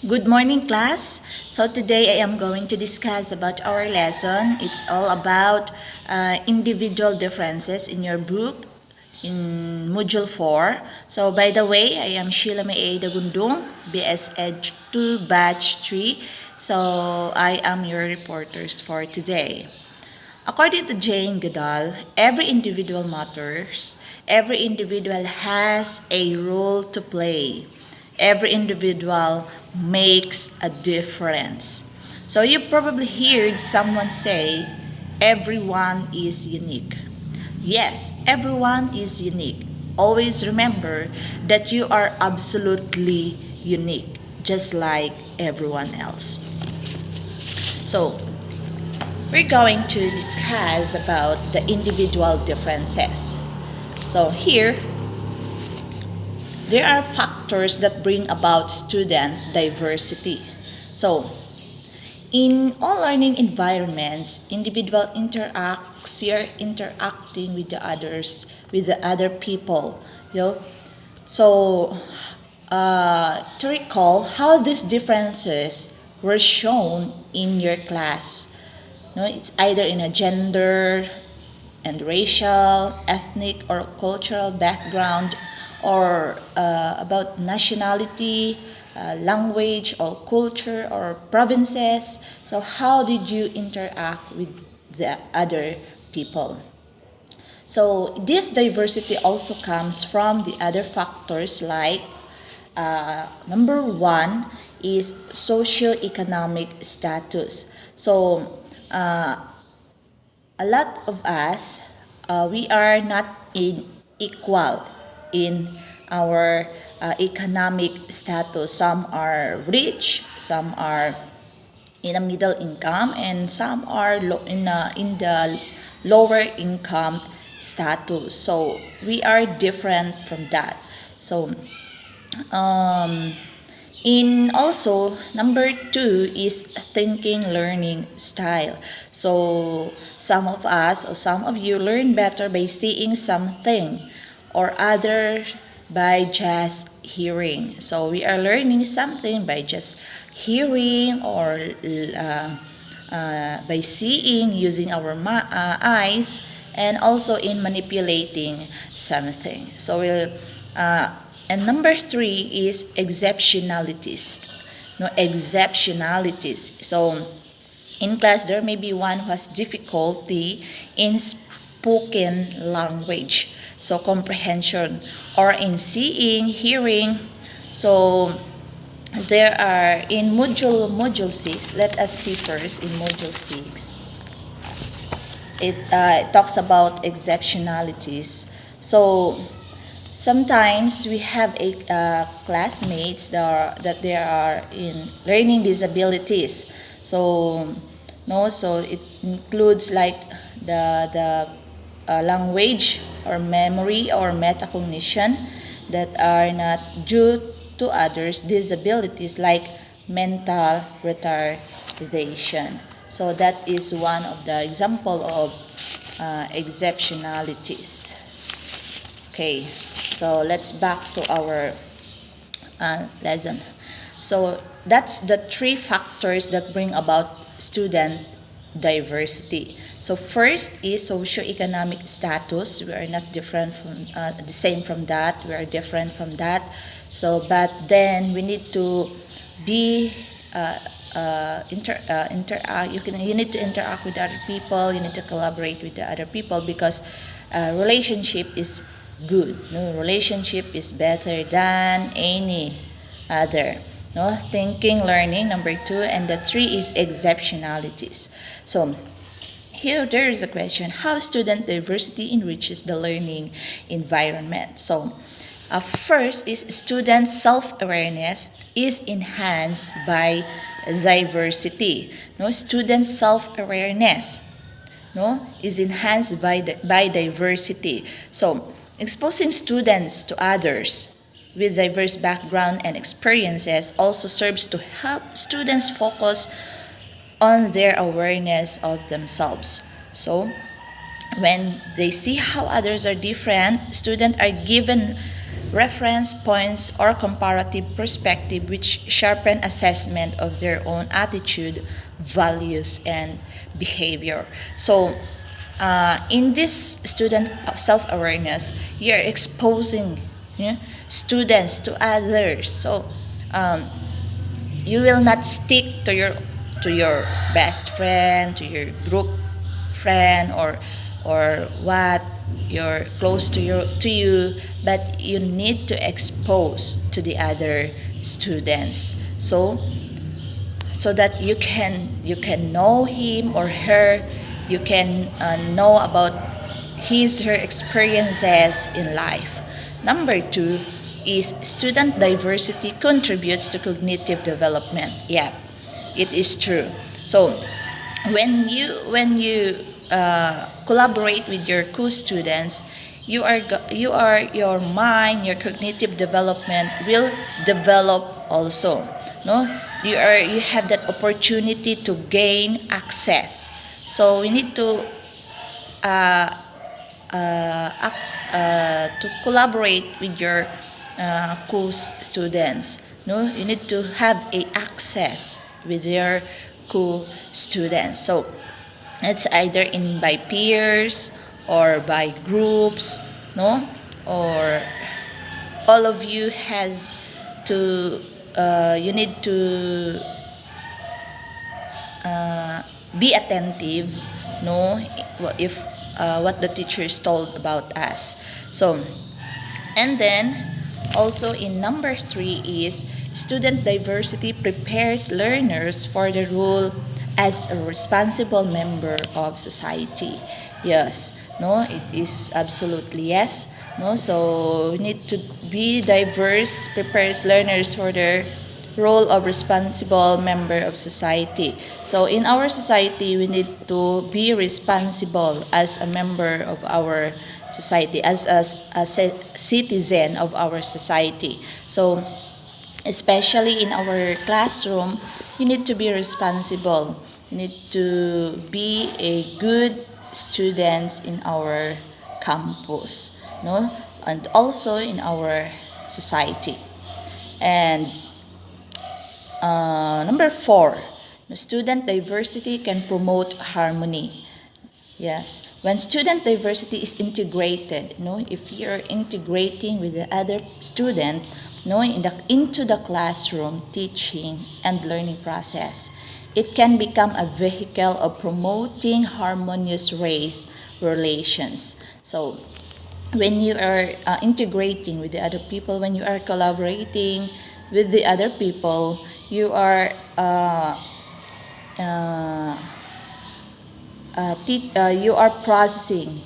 Good morning, class. So today I am going to discuss about our lesson. It's all about individual differences in your book in Module 4. So by the way, I am Sheila May Dagundong, BS Ed 2 Batch 3. So I am your reporters for today. According to Jane Goodall, every individual matters. Every individual has a role to play. Every individual makes a difference. So you probably heard someone say, everyone is unique. Yes, everyone is unique. Always remember that you are absolutely unique, just like everyone else. So, we're going to discuss about the individual differences. So here, there are factors that bring about student diversity. So, in all learning environments, individual interacts, you're interacting with the others, with the other people. You know? So, to recall how these differences were shown in your class. No, it's either in a gender and racial, ethnic, or cultural background, or about nationality, language, or culture, or provinces. So, how did you interact with the other people? So, this diversity also comes from the other factors like number one is socioeconomic status. So, a lot of us, we are not equal in our economic status. Some are rich, some are in a middle income, and some are in the lower income status. So we are different from that. So in also, number two is thinking learning style. So some of us or some of you learn better by seeing something or other by just hearing. So we are learning something by just hearing or by seeing using our eyes, and also in manipulating something. So we'll and number three is exceptionalities. No, exceptionalities. So in class, there may be one who has difficulty in spoken language, so comprehension, or in seeing, hearing. So there are in module 6. Let us see first in module 6. It talks about exceptionalities. So sometimes we have classmates that they are in learning disabilities. So no, so it includes like the language or memory or metacognition that are not due to others' disabilities like mental retardation. So that is one of the example of exceptionalities. Okay, so let's back to our lesson. So that's the three factors that bring about student diversity. So first is socioeconomic status. We are not different from the same from that. We are different from that. So, but then we need to be you need to interact with other people. You need to collaborate with the other people because relationship is good. No, relationship is better than any other. No, thinking, learning, number two, and the three is exceptionalities. So here there is a question: how student diversity enriches the learning environment? So first is student self-awareness is enhanced by diversity. No, student self-awareness is enhanced by diversity. So exposing students to others with diverse background and experiences also serves to help students focus on their awareness of themselves. So when they see how others are different, students are given reference points or comparative perspective which sharpen assessment of their own attitude, values, and behavior. So, in this student self-awareness, you're exposing, yeah, students to others. So, um, you will not stick to your best friend, to your group friend, or what you're close to you, but you need to expose to the other students. So that you can know him or her, you can know about her experiences in life. Number two is student diversity contributes to cognitive development. Yeah, it is true. So when you collaborate with your co-students, your mind, your cognitive development will develop also. No, you have that opportunity to gain access. So we need to collaborate with your co-students. No, you need to have a access with your co-students. So it's either in by peers or by groups, no, or all of you has to you need to be attentive, no, if what the teachers told about us. So, and then also in number three is student diversity prepares learners for the role as a responsible member of society. Yes, no, it is absolutely yes. No, so we need to be diverse, prepares learners for their role of responsible member of society. So in our society, we need to be responsible as a member of our society, as a citizen of our society. So especially in our classroom, you need to be responsible. You need to be a good student in our campus, no, and also in our society. And number four, student diversity can promote harmony. Yes, when student diversity is integrated, no, if you're integrating with the other student, no, into the classroom teaching and learning process, it can become a vehicle of promoting harmonious race relations. So when you are integrating with the other people, when you are collaborating with the other people, you are processing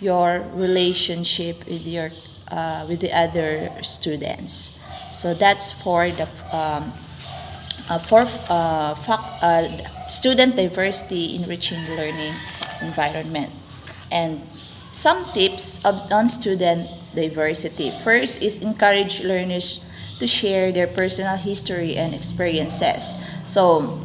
your relationship with the other students. So that's for the student diversity enriching learning environment. And some tips on student diversity. First is encourage learners to share their personal history and experiences. So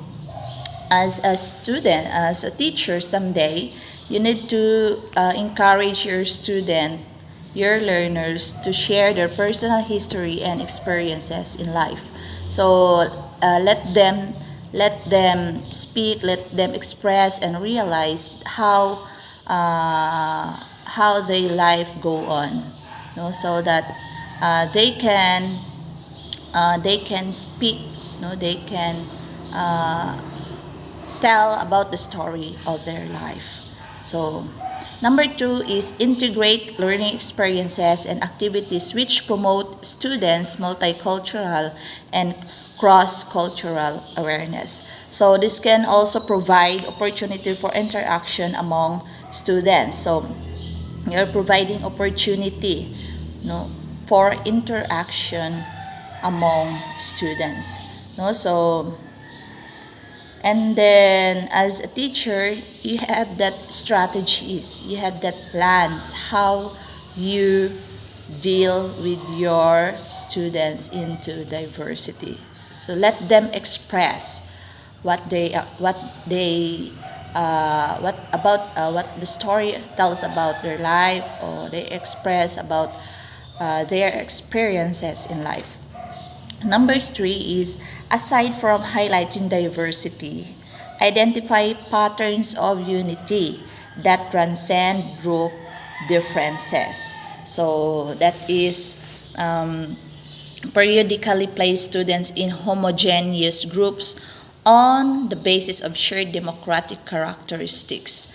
as a student, as a teacher someday, you need to encourage your student, your learners to share their personal history and experiences in life. So let them speak, let them express and realize how their life go on, no, so that they can speak, no, they can tell about the story of their life. So number two is integrate learning experiences and activities which promote students' multicultural and cross-cultural awareness. So this can also provide opportunity for interaction among students. So you're providing opportunity, no, for interaction among students. No, so and then as a teacher, you have that strategies, you have that plans how you deal with your students into diversity. So let them express what what the story tells about their life, or they express about their experiences in life. Number 3 is, aside from highlighting diversity, identify patterns of unity that transcend group differences. So that is, periodically place students in homogeneous groups on the basis of shared democratic characteristics.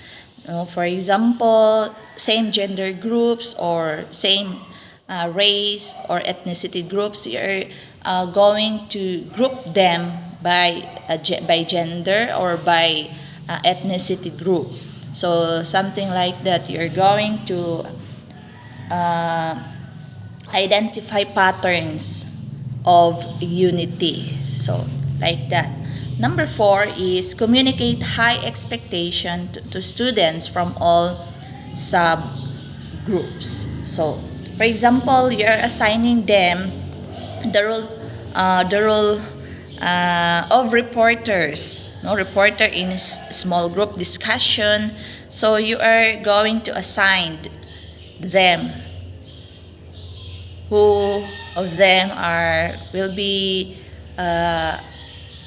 For example, same gender groups or same race or ethnicity groups, you're going to group them by gender or by ethnicity group. So something like that, you're going to identify patterns of unity. So like that. Number 4 is communicate high expectation to students from all subgroups. So for example, you're assigning them the role of reporters, no reporter in small group discussion. So you are going to assign them who of them will be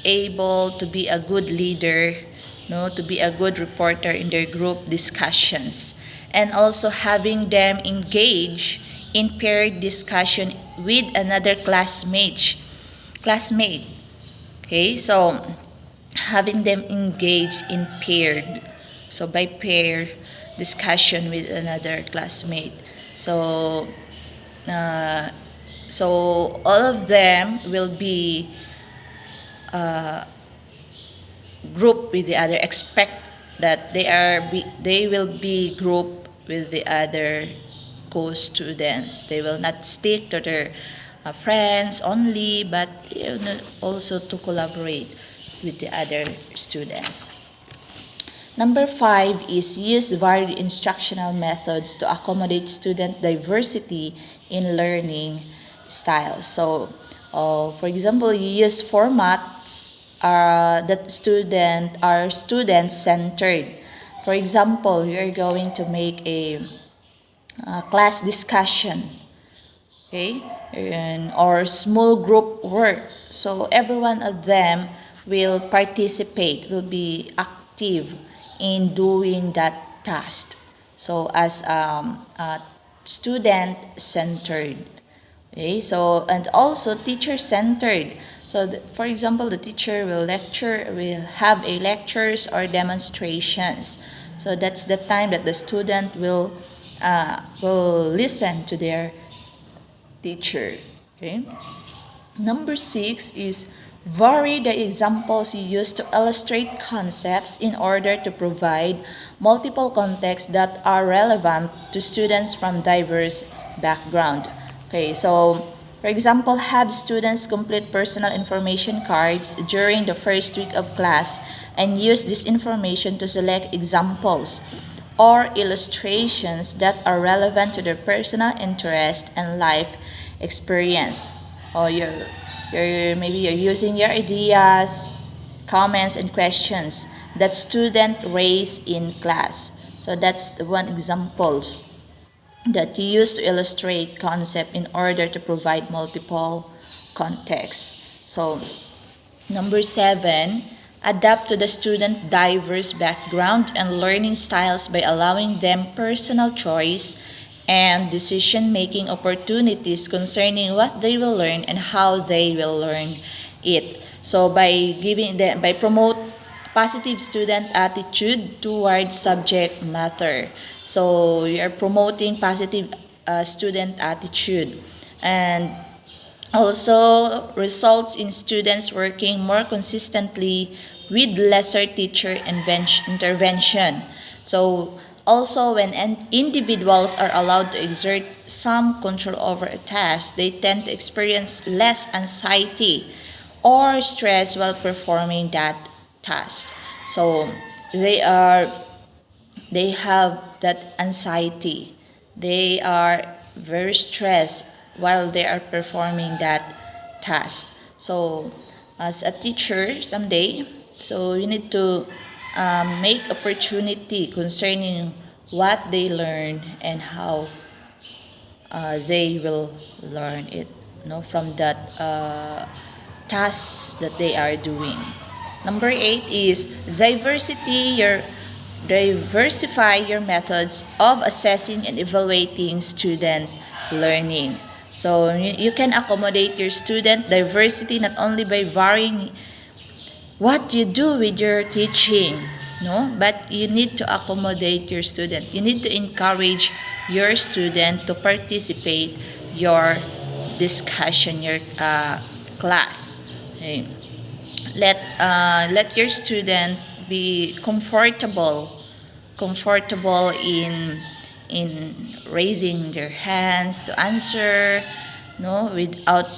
able to be a good leader, no, to be a good reporter in their group discussions, and also having them engage in paired discussion with another classmate. Okay, so having them engage in paired, so by pair discussion with another classmate. So all of them will be grouped with the other. Expect that they will be grouped with the other co-students. They will not stick to their friends only, but also to collaborate with the other students. Number 5 is use varied instructional methods to accommodate student diversity in learning styles. So, for example, you use formats that are student-centered. For example, you are going to make a class discussion, okay, or small group work. So every one of them will participate, will be active in doing that task. So as student-centered, okay. So and also teacher-centered. So for example, the teacher will have a lectures or demonstrations. So that's the time that the student will listen to their teacher. Okay. Number 6 is vary the examples you use to illustrate concepts in order to provide multiple contexts that are relevant to students from diverse background. Okay, so for example, have students complete personal information cards during the first week of class and use this information to select examples or illustrations that are relevant to their personal interest and life experience. Or maybe you're using your ideas, comments, and questions that student raise in class. So that's the one examples that you use to illustrate concept in order to provide multiple contexts. So number 7, adapt to the student diverse background and learning styles by allowing them personal choice and decision-making opportunities concerning what they will learn and how they will learn it. So by promote positive student attitude toward subject matter. So you are promoting positive student attitude, and also results in students working more consistently with lesser teacher intervention. So also when individuals are allowed to exert some control over a task, they tend to experience less anxiety or stress while performing that task. So they have that anxiety. They are very stressed while they are performing that task. So as a teacher someday, so you need to make opportunity concerning what they learn and how they will learn it, from that tasks that they are doing. Number 8 is diversify your methods of assessing and evaluating student learning. So you can accommodate your student diversity not only by varying what you do with your teaching, but you need to accommodate your student. You need to encourage your student to participate your discussion, your class. Okay. Let your student be comfortable in raising their hands to answer, without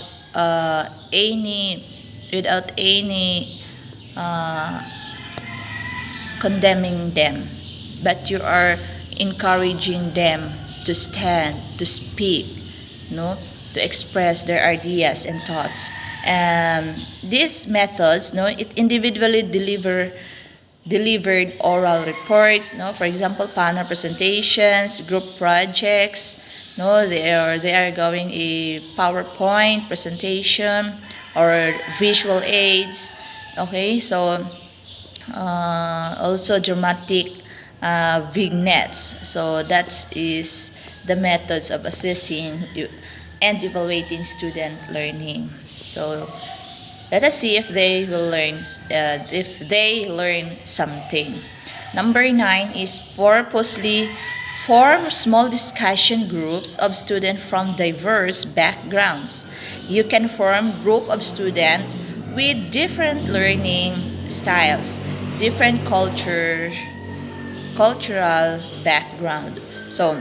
any condemning them, but you are encouraging them to stand, to speak, to express their ideas and thoughts. These methods, it individually delivered oral reports, for example, panel presentations, group projects, they are going a PowerPoint presentation or visual aids. Okay, so also dramatic vignettes. So that is the methods of assessing and evaluating student learning. So let us see if they will learn something. Number 9 is purposely form small discussion groups of students from diverse backgrounds. You can form group of students with different learning styles, different cultural background. So,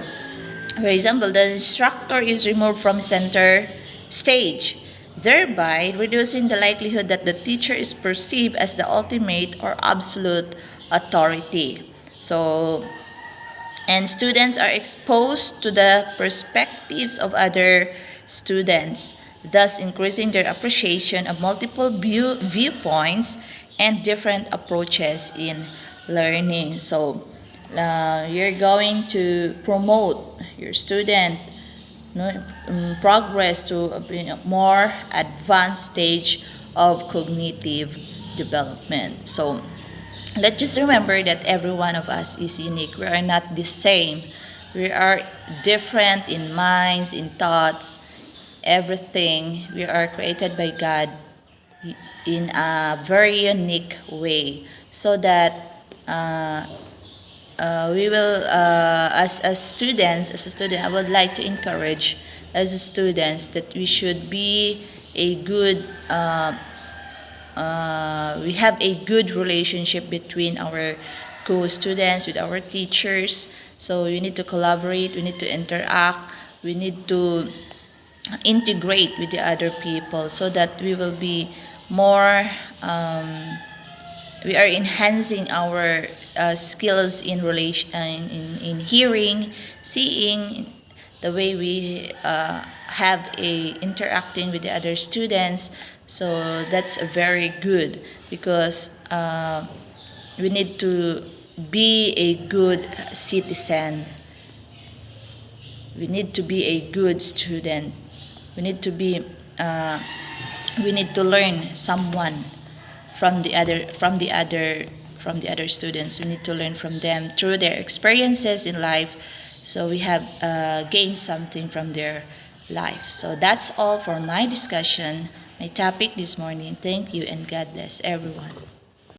for example, the instructor is removed from center stage, thereby reducing the likelihood that the teacher is perceived as the ultimate or absolute authority. So, and students are exposed to the perspectives of other students, thus increasing their appreciation of multiple viewpoints and different approaches in learning. So, you're going to promote your student progress to a more advanced stage of cognitive development. So, let's just remember that every one of us is unique. We are not the same. We are different in minds, in thoughts, everything. We are created by God in a very unique way, so that we will, as a student, I would like to encourage as students that we should be a good we have a good relationship between our co-students, with our teachers. So we need to collaborate, we need to interact, we need to integrate with the other people, so that we will be more, we are enhancing our skills in relation, in hearing, seeing, the way we have a interacting with the other students. So that's very good, because we need to be a good citizen. We need to be a good student. We need to be. We need to learn someone from the other students. We need to learn from them through their experiences in life. So we have gained something from their life. So that's all for my discussion, my topic this morning. Thank you, and God bless everyone.